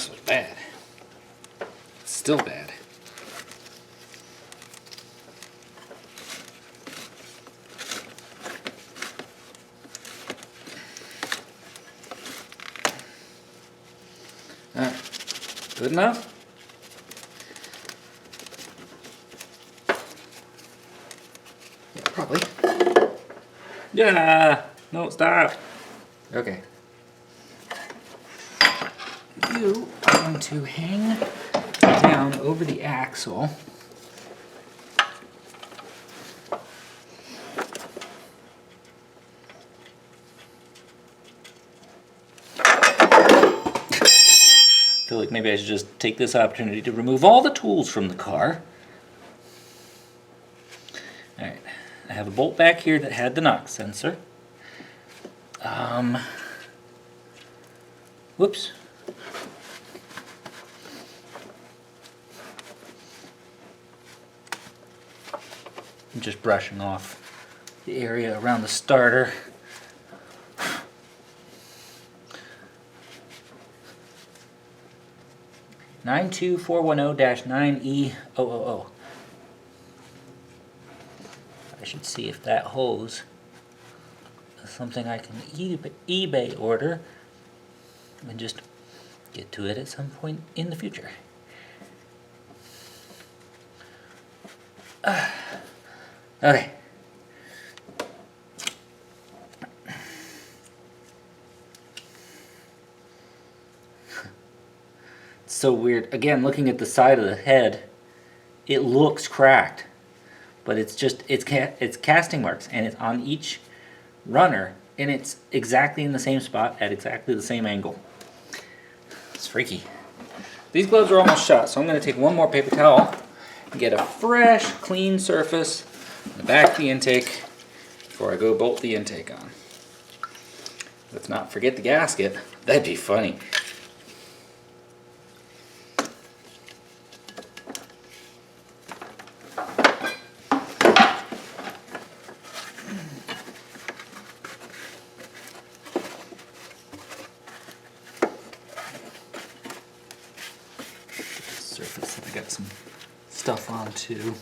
mess was bad. It's still bad. Alright, good enough? Yeah, probably. Yeah, no, stop. Okay. You are going to hang down over the axle. I feel like maybe I should just take this opportunity to remove all the tools from the car. Alright, I have a bolt back here that had the knock sensor. Whoops. I'm just brushing off the area around the starter. (92410-9E000). I should see if that hose is something I can eBay order and just get to it at some point in the future. Okay. It's so weird. Again, looking at the side of the head, it looks cracked, but it's just it's casting marks, and it's on each runner, and it's exactly in the same spot at exactly the same angle. It's freaky. These gloves are almost shot, so I'm going to take one more paper towel and get a fresh, clean surface on the back of the intake before I go bolt the intake on. Let's not forget the gasket. That'd be funny. Surface that I got some stuff on too.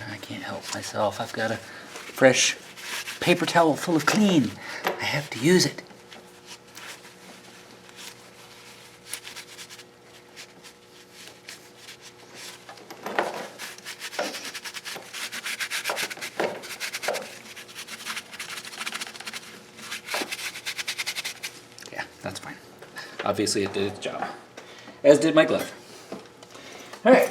I can't help myself. I've got a fresh paper towel full of clean. I have to use it. Yeah, that's fine. Obviously it did its job. As did my glove. Alright.